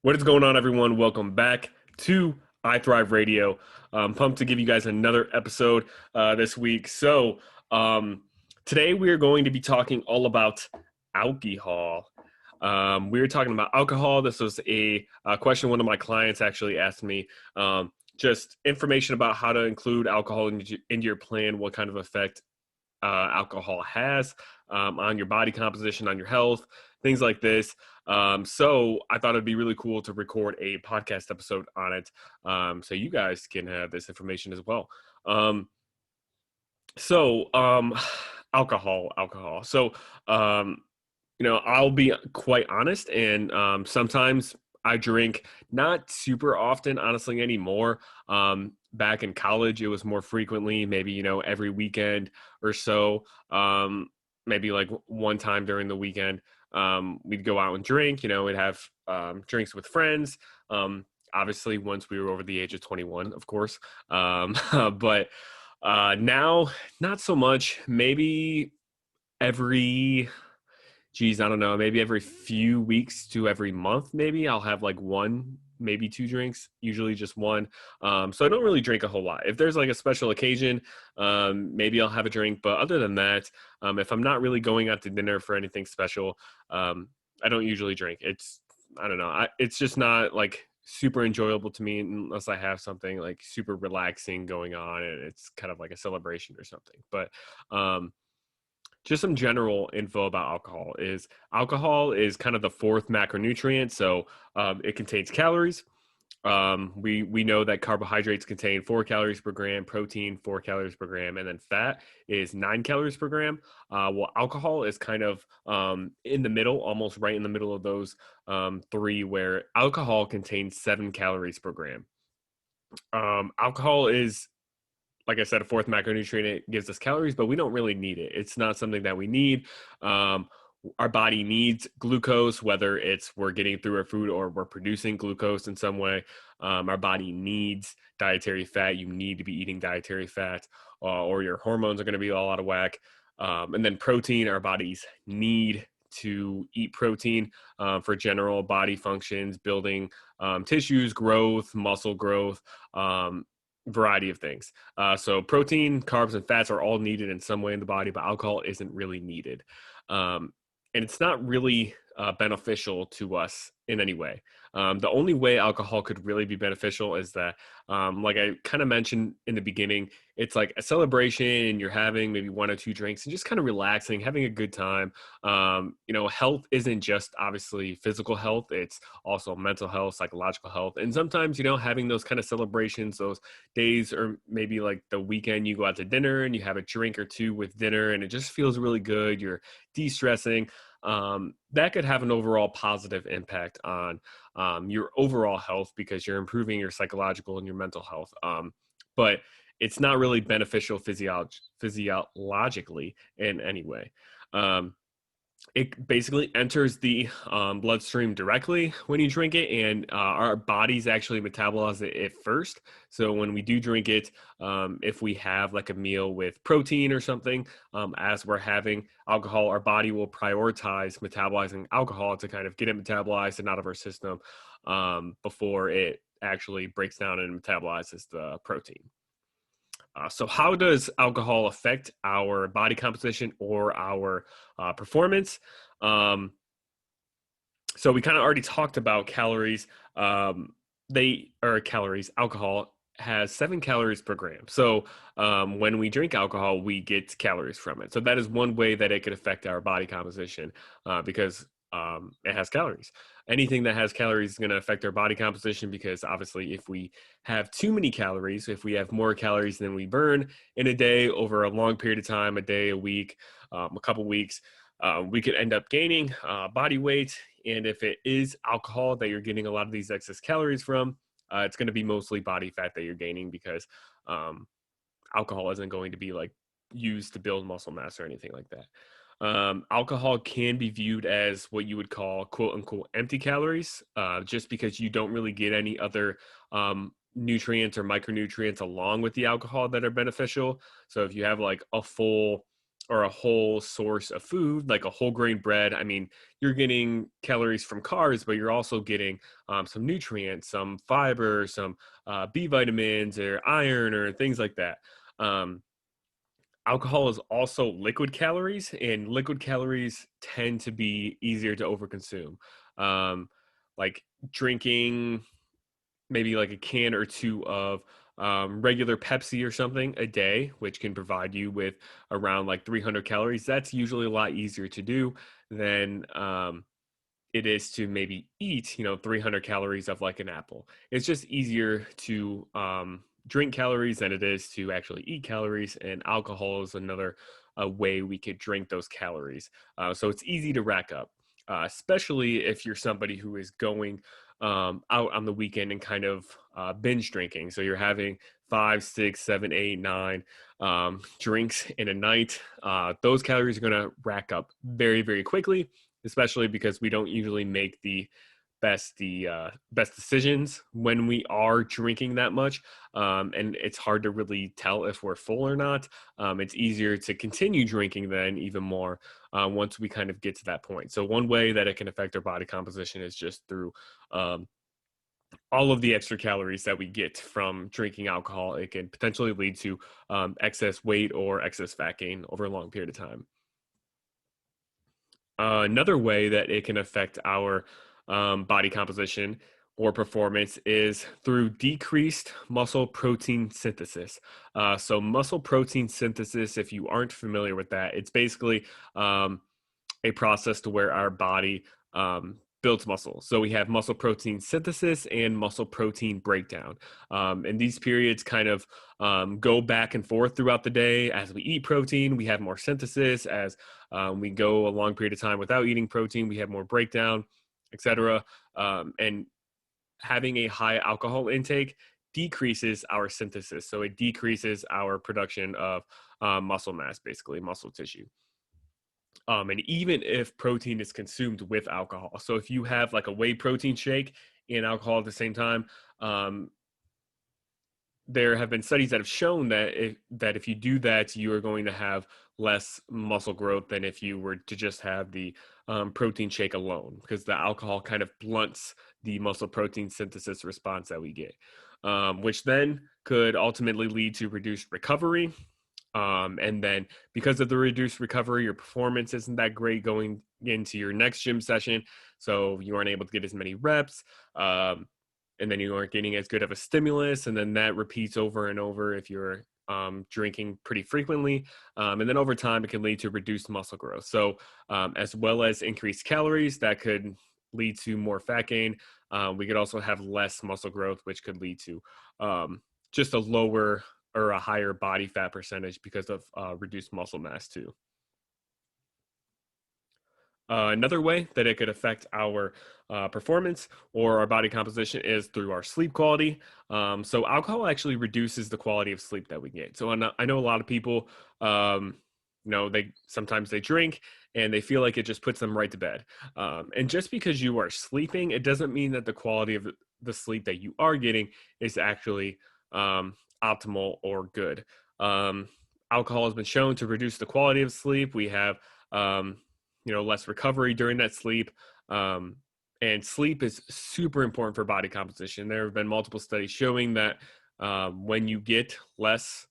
What is going on, everyone? Welcome back to iTHRIVE Radio. I'm pumped to give you guys another episode this week. Um, Today we are going to be talking all about alcohol. We were talking about alcohol. This was a question one of my clients actually asked me. Just information about how to include alcohol into your plan, what kind of effect alcohol has on your body composition, on your health, things like this. So I thought it'd be really cool to record a podcast episode on it, so you guys can have this information as well. Um, so um, alcohol. Um, I'll be quite honest, and sometimes I drink not super often, honestly, anymore. Back in college, it was more frequently, maybe, every weekend or so. Maybe like one time during the weekend, we'd go out and drink, we'd have drinks with friends. Obviously, once we were over the age of 21, of course. But now, not so much. Maybe every I don't know, maybe every few weeks to every month, maybe I'll have like one, maybe two drinks, usually just one. So I don't really drink a whole lot. If there's like a special occasion, maybe I'll have a drink. But other than that, if I'm not really going out to dinner for anything special, I don't usually drink. I don't know. It's just not like super enjoyable to me unless I have something like super relaxing going on and it's kind of like a celebration or something. But just some general info about alcohol is kind of the fourth macronutrient. So it contains calories. We know that carbohydrates contain 4 calories per gram, protein 4 calories per gram, and then fat is 9 calories per gram. Well, alcohol is kind of in the middle, almost right in the middle of those three, where alcohol contains 7 calories per gram. Alcohol is, like I said, a fourth macronutrient. It gives us calories, but we don't really need it. It's not something that we need. Our body needs glucose, whether it's we're getting through our food or we're producing glucose in some way. Our body needs dietary fat. You need to be eating dietary fat, or your hormones are going to be all out of whack. And then protein, our bodies need to eat protein for general body functions, building tissues, growth, muscle growth, variety of things. So protein, carbs, and fats are all needed in some way in the body, but alcohol isn't really needed. And it's not really beneficial to us in any way. The only way alcohol could really be beneficial is that, like I kind of mentioned in the beginning, it's like a celebration and you're having maybe one or two drinks and just kind of relaxing, having a good time. Health isn't just obviously physical health, it's also mental health, psychological health. And sometimes, having those kind of celebrations, those days, or maybe like the weekend, you go out to dinner and you have a drink or two with dinner and it just feels really good. You're de-stressing. That could have an overall positive impact on your overall health because you're improving your psychological and your mental health. But it's not really beneficial physiologically in any way. It basically enters the bloodstream directly when you drink it, and our bodies actually metabolize it first. So when we do drink it, if we have like a meal with protein or something, as we're having alcohol, our body will prioritize metabolizing alcohol to kind of get it metabolized and out of our system before it actually breaks down and metabolizes the protein. So how does alcohol affect our body composition or our performance? Um, so we kind of already talked about calories. Alcohol has 7 calories per gram. So when we drink alcohol, we get calories from it. So that is one way that it could affect our body composition because it has calories. Anything that has calories is going to affect our body composition because obviously if we have too many calories, if we have more calories than we burn in a day over a long period of time, a day, a week, a couple weeks, we could end up gaining body weight. And if it is alcohol that you're getting a lot of these excess calories from, it's going to be mostly body fat that you're gaining because alcohol isn't going to be like used to build muscle mass or anything like that. Alcohol can be viewed as what you would call quote unquote empty calories, just because you don't really get any other nutrients or micronutrients along with the alcohol that are beneficial. So if you have like a full or a whole source of food, like a whole grain bread, I mean, you're getting calories from carbs, but you're also getting some nutrients, some fiber, some B vitamins or iron or things like that. Um, Alcohol is also liquid calories, and liquid calories tend to be easier to overconsume. Um, like drinking maybe like a can or two of regular Pepsi or something a day, which can provide you with around like 300 calories. That's usually a lot easier to do than it is to maybe eat, 300 calories of like an apple. It's just easier to drink calories than it is to actually eat calories. And alcohol is another way we could drink those calories. So it's easy to rack up, especially if you're somebody who is going out on the weekend and kind of binge drinking. So you're having 5, 6, 7, 8, 9 drinks in a night. Those calories are going to rack up very, very quickly, especially because we don't usually make the best decisions when we are drinking that much, and it's hard to really tell if we're full or not. It's easier to continue drinking then even more once we kind of get to that point. So one way that it can affect our body composition is just through um, all of the extra calories that we get from drinking alcohol. It can potentially lead to excess weight or excess fat gain over a long period of time. Another way that it can affect our body composition or performance is through decreased muscle protein synthesis. So, muscle protein synthesis, if you aren't familiar with that, it's basically um, a process to where our body builds muscle. So we have muscle protein synthesis and muscle protein breakdown. And these periods kind of go back and forth throughout the day. As we eat protein, we have more synthesis. As we go a long period of time without eating protein, we have more breakdown, etc. And having a high alcohol intake decreases our synthesis. So it decreases our production of muscle mass, basically muscle tissue. And even if protein is consumed with alcohol. So if you have like a whey protein shake and alcohol at the same time, um, there have been studies that have shown that if you do that, you are going to have less muscle growth than if you were to just have the protein shake alone, because the alcohol kind of blunts the muscle protein synthesis response that we get, which then could ultimately lead to reduced recovery, and then because of the reduced recovery, your performance isn't that great going into your next gym session. So you aren't able to get as many reps. And then you aren't getting as good of a stimulus. And then that repeats over and over if you're drinking pretty frequently. And then over time, it can lead to reduced muscle growth. So as well as increased calories, that could lead to more fat gain. We could also have less muscle growth, which could lead to just a lower or a higher body fat percentage because of reduced muscle mass too. Another way that it could affect our performance or our body composition is through our sleep quality. So alcohol actually reduces the quality of sleep that we get. So I know a lot of people, they sometimes they drink and they feel like it just puts them right to bed. And just because you are sleeping, it doesn't mean that the quality of the sleep that you are getting is actually optimal or good. Alcohol has been shown to reduce the quality of sleep. We have less recovery during that sleep. And sleep is super important for body composition. There have been multiple studies showing that when you get less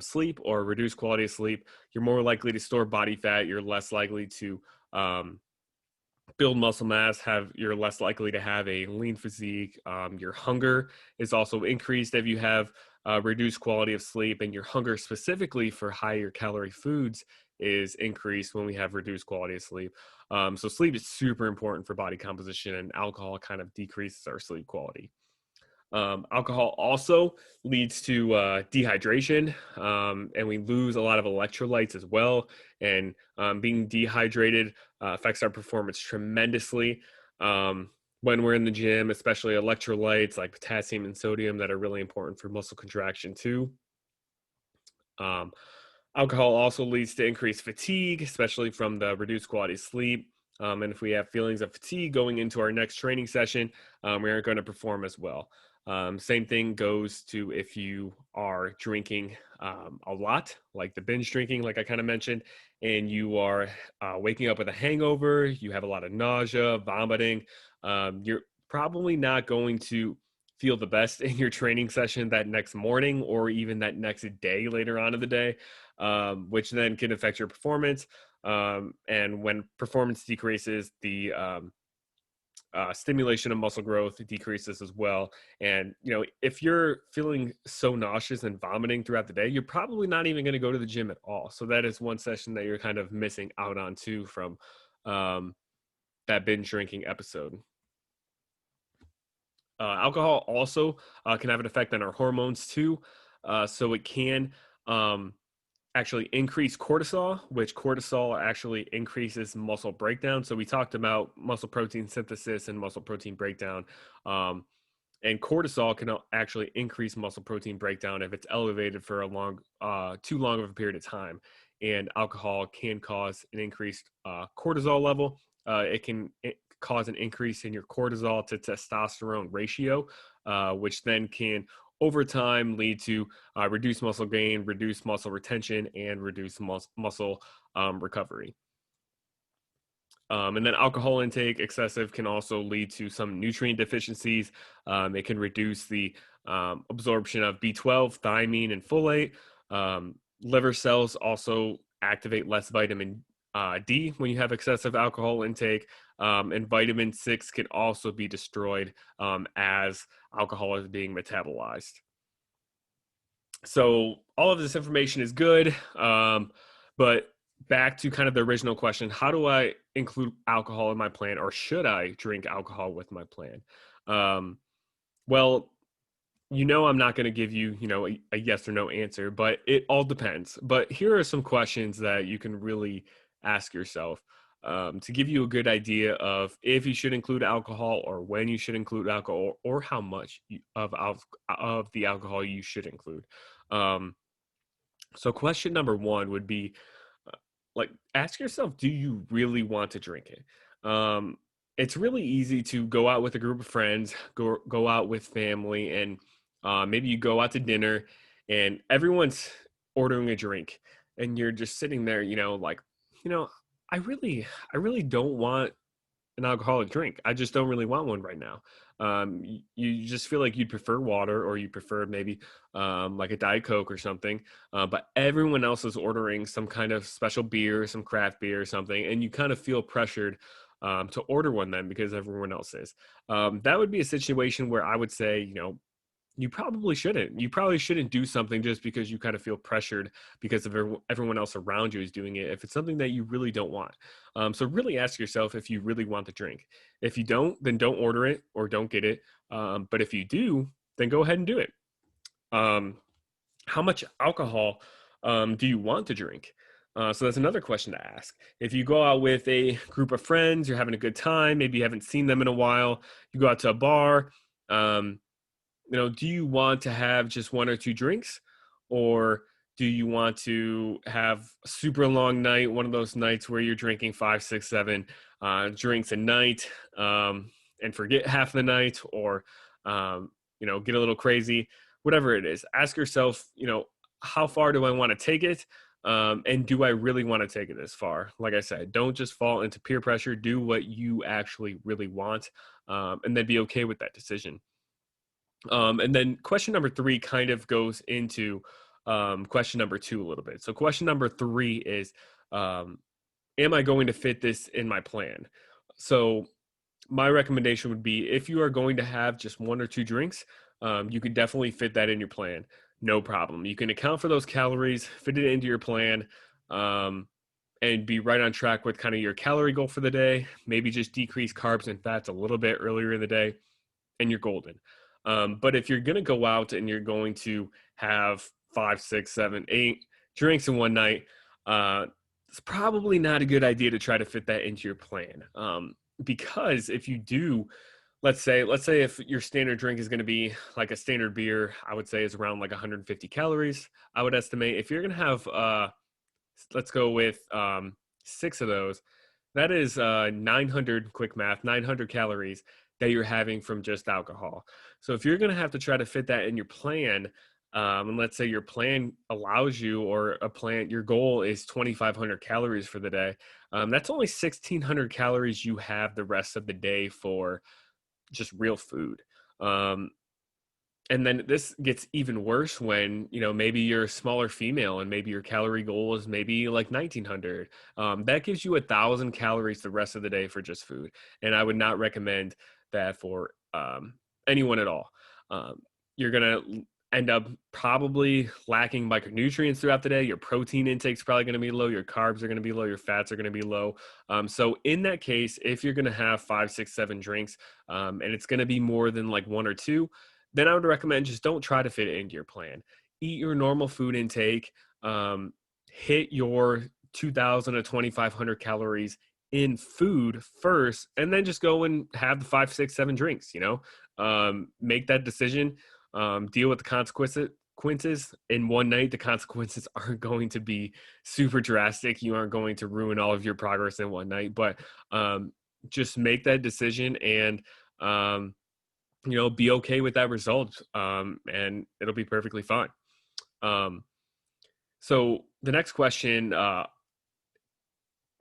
sleep or reduced quality of sleep, you're more likely to store body fat. You're less likely to build muscle mass, you're less likely to have a lean physique. Your hunger is also increased if you have reduced quality of sleep, and your hunger specifically for higher calorie foods is increased when we have reduced quality of sleep. So sleep is super important for body composition, and alcohol kind of decreases our sleep quality. Alcohol also leads to dehydration, and we lose a lot of electrolytes as well. And being dehydrated affects our performance tremendously when we're in the gym, especially electrolytes like potassium and sodium that are really important for muscle contraction too. Alcohol also leads to increased fatigue, especially from the reduced quality of sleep. And if we have feelings of fatigue going into our next training session, we aren't going to perform as well. Same thing goes to if you are drinking a lot, like the binge drinking, like I kind of mentioned, and you are waking up with a hangover, you have a lot of nausea, vomiting, you're probably not going to feel the best in your training session that next morning or even that next day later on in the day, which then can affect your performance. And when performance decreases, the stimulation of muscle growth decreases as well. And if you're feeling so nauseous and vomiting throughout the day, you're probably not even going to go to the gym at all. So that is one session that you're kind of missing out on too from that binge drinking episode. Alcohol also can have an effect on our hormones too. So it can actually increase cortisol, which cortisol actually increases muscle breakdown. So we talked about muscle protein synthesis and muscle protein breakdown. Um, and cortisol can actually increase muscle protein breakdown if it's elevated for too long of a period of time. And alcohol can cause an increased cortisol level. It can cause an increase in your cortisol to testosterone ratio, which then can over time lead to reduced muscle gain, reduced muscle retention, and reduced muscle recovery. And then alcohol intake excessive can also lead to some nutrient deficiencies. It can reduce the absorption of B12, thiamine, and folate. Liver cells also activate less vitamin D when you have excessive alcohol intake. And vitamin 6 can also be destroyed as alcohol is being metabolized. So all of this information is good, but back to kind of the original question, how do I include alcohol in my plan, or should I drink alcohol with my plan? Well, I'm not going to give you, a yes or no answer, but it all depends. But here are some questions that you can really ask yourself to give you a good idea of if you should include alcohol, or when you should include alcohol, or how much of the alcohol you should include. So question number one would be, ask yourself, do you really want to drink it? It's really easy to go out with a group of friends, go out with family, and maybe you go out to dinner and everyone's ordering a drink and you're just sitting there, you know, I really don't want an alcoholic drink. I just don't really want one right now. You just feel like you'd prefer water, or you prefer maybe like a Diet Coke or something. But everyone else is ordering some kind of special beer, some craft beer or something, and you kind of feel pressured to order one then because everyone else is. That would be a situation where I would say, you probably shouldn't. You probably shouldn't do something just because you kind of feel pressured because of everyone else around you is doing it, if it's something that you really don't want. So really ask yourself if you really want the drink. If you don't, then don't order it or don't get it. But if you do, then go ahead and do it. How much alcohol do you want to drink? So that's another question to ask. If you go out with a group of friends, you're having a good time, maybe you haven't seen them in a while, you go out to a bar, do you want to have just one or two drinks, or do you want to have a super long night, one of those nights where you're drinking 5, 6, 7 drinks a night, and forget half the night, or get a little crazy, whatever it is. Ask yourself, how far do I want to take it? And do I really want to take it this far? Like I said, don't just fall into peer pressure. Do what you actually really want, and then be okay with that decision. And then question number 3 kind of goes into question number 2 a little bit. So question number 3 is, am I going to fit this in my plan? So my recommendation would be, if you are going to have just 1 or 2 drinks, you could definitely fit that in your plan. No problem. You can account for those calories, fit it into your plan, and be right on track with kind of your calorie goal for the day. Maybe just decrease carbs and fats a little bit earlier in the day, and you're golden. But if you're going to go out and you're going to have 5, 6, 7, 8 drinks in one night, it's probably not a good idea to try to fit that into your plan. Because if you do, let's say if your standard drink is going to be like a standard beer, I would say is around like 150 calories. I would estimate if you're going to have, let's go with 6 of those, That is 900, quick math, 900 calories that you're having from just alcohol. So if you're going to have to try to fit that in your plan, and let's say your plan allows you, or a plan, your goal is 2,500 calories for the day, that's only 1,600 calories you have the rest of the day for just real food. Um, and then this gets even worse when, maybe you're a smaller female and maybe your calorie goal is maybe like 1,900. That gives you 1,000 calories the rest of the day for just food. And I would not recommend that for anyone at all. You're going to end up probably lacking micronutrients throughout the day. Your protein intake is probably going to be low. Your carbs are going to be low. Your fats are going to be low. So in that case, if you're going to have 5, 6, 7 drinks, and it's going to be more than like one or two, then I would recommend just don't try to fit it into your plan. Eat your normal food intake, hit your 2,000 to 2,500 calories in food first, and then just go and have the 5, 6, 7 drinks. Make that decision, deal with the consequences in one night. The consequences aren't going to be super drastic. You aren't going to ruin all of your progress in one night, but just make that decision and be okay with that result, and it'll be perfectly fine. So the next question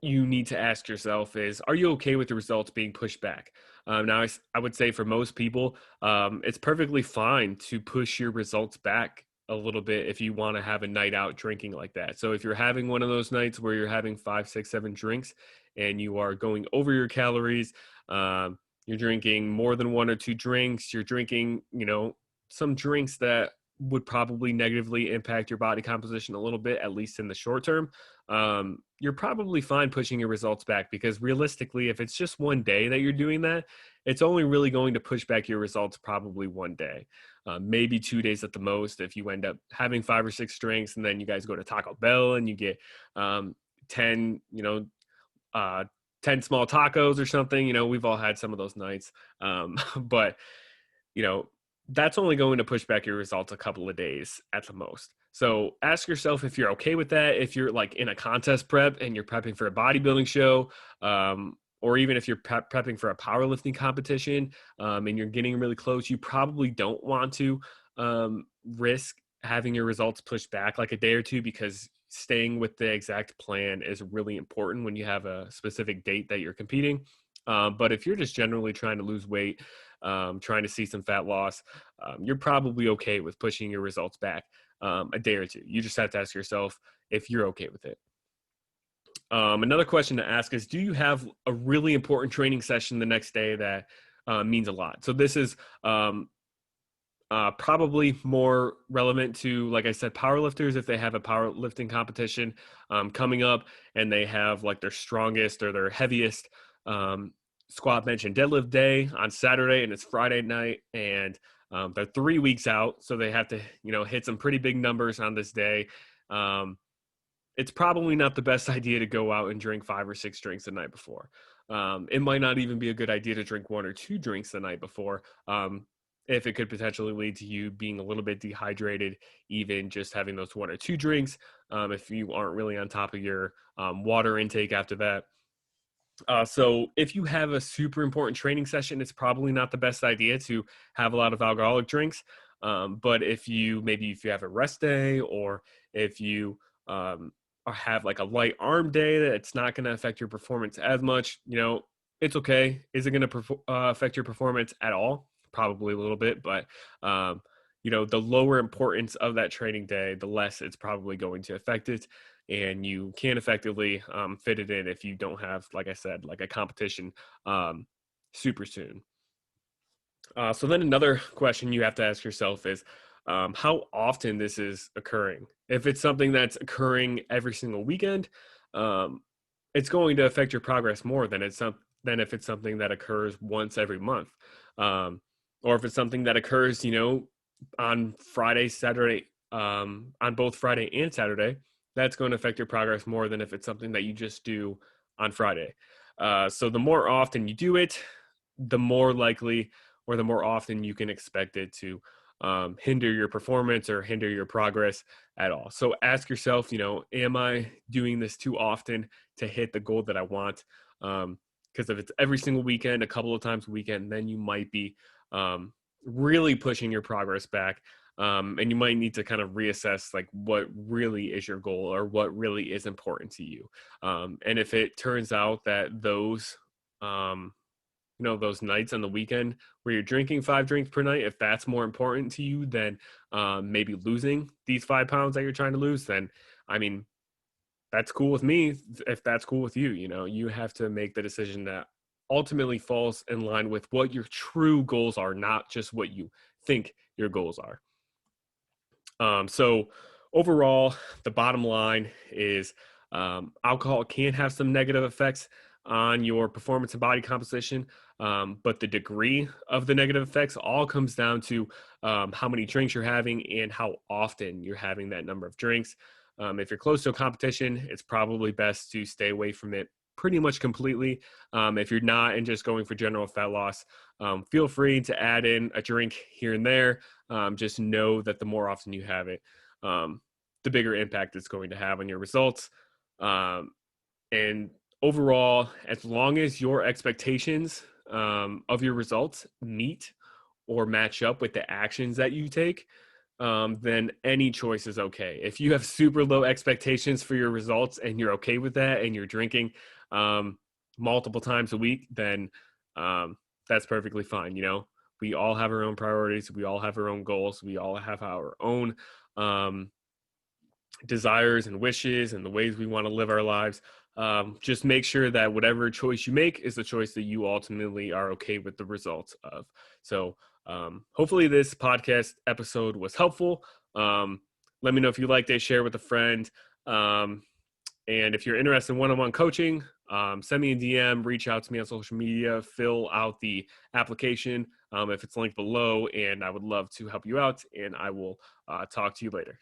you need to ask yourself is, are you okay with the results being pushed back? Now, I would say for most people, it's perfectly fine to push your results back a little bit if you want to have a night out drinking like that. So if you're having one of those nights where you're having 5, 6, 7 drinks and you are going over your calories, you're drinking more than one or two drinks, you're drinking, some drinks that would probably negatively impact your body composition a little bit, at least in the short term, you're probably fine pushing your results back, because realistically, if it's just one day that you're doing that, it's only really going to push back your results probably one day, maybe 2 days at the most. If you end up having 5 or 6 drinks and then you guys go to Taco Bell and you get 10, uh, 10 small tacos or something, we've all had some of those nights. But, you know, that's only going to push back your results a couple of days at the most. So ask yourself if you're okay with that. If you're like in a contest prep and you're prepping for a bodybuilding show, or even if you're prepping for a powerlifting competition, and you're getting really close, you probably don't want to risk having your results pushed back like a day or two, because staying with the exact plan is really important when you have a specific date that you're competing. But if you're just generally trying to lose weight, trying to see some fat loss, you're probably okay with pushing your results back a day or two. You just have to ask yourself if you're okay with it. Another question to ask is, do you have a really important training session the next day that means a lot? So this is probably more relevant to, like I said, powerlifters. If they have a powerlifting competition coming up and they have like their strongest or their heaviest squat, bench, and deadlift day on Saturday, and it's Friday night, and they're 3 weeks out, so they have to hit some pretty big numbers on this day. It's probably not the best idea to go out and drink 5 or 6 drinks the night before. It might not even be a good idea to drink 1 or 2 drinks the night before, if it could potentially lead to you being a little bit dehydrated, even just having those 1 or 2 drinks, if you aren't really on top of your water intake after that. So if you have a super important training session, it's probably not the best idea to have a lot of alcoholic drinks. But if you have a rest day, or if you or have like a light arm day that's not going to affect your performance as much, it's okay. Is it going to affect your performance at all? Probably a little bit, but the lower importance of that training day, the less it's probably going to affect it. And you can effectively fit it in if you don't have, like I said, like a competition super soon. So then another question you have to ask yourself is how often this is occurring. If it's something that's occurring every single weekend, it's going to affect your progress more than if it's something that occurs once every month. Or if it's something that occurs, on Friday, Saturday, on both Friday and Saturday, that's going to affect your progress more than if it's something that you just do on Friday. So the more often you do it, the more likely, or the more often you can expect it to hinder your performance or hinder your progress at all. So ask yourself, am I doing this too often to hit the goal that I want? Because if it's every single weekend, a couple of times a weekend, then you might be really pushing your progress back. And you might need to kind of reassess like what really is your goal or what really is important to you. And if it turns out that those, those nights on the weekend where you're drinking 5 drinks per night, if that's more important to you than maybe losing these 5 pounds that you're trying to lose, then I mean, that's cool with me. If that's cool with you, you have to make the decision that ultimately falls in line with what your true goals are, not just what you think your goals are. So overall, the bottom line is alcohol can have some negative effects on your performance and body composition, but the degree of the negative effects all comes down to how many drinks you're having and how often you're having that number of drinks. If you're close to a competition, it's probably best to stay away from it pretty much completely. If you're not and just going for general fat loss, feel free to add in a drink here and there. Just know that the more often you have it, the bigger impact it's going to have on your results. And overall, as long as your expectations of your results meet or match up with the actions that you take, then any choice is okay. If you have super low expectations for your results and you're okay with that and you're drinking multiple times a week, then that's perfectly fine. We all have our own priorities. We all have our own goals. We all have our own desires and wishes and the ways we want to live our lives. Just make sure that whatever choice you make is the choice that you ultimately are okay with the results of. So hopefully this podcast episode was helpful. Let me know if you liked it, share with a friend. And if you're interested in one-on-one coaching, send me a DM, reach out to me on social media, fill out the application if it's linked below, and I would love to help you out, and I will talk to you later.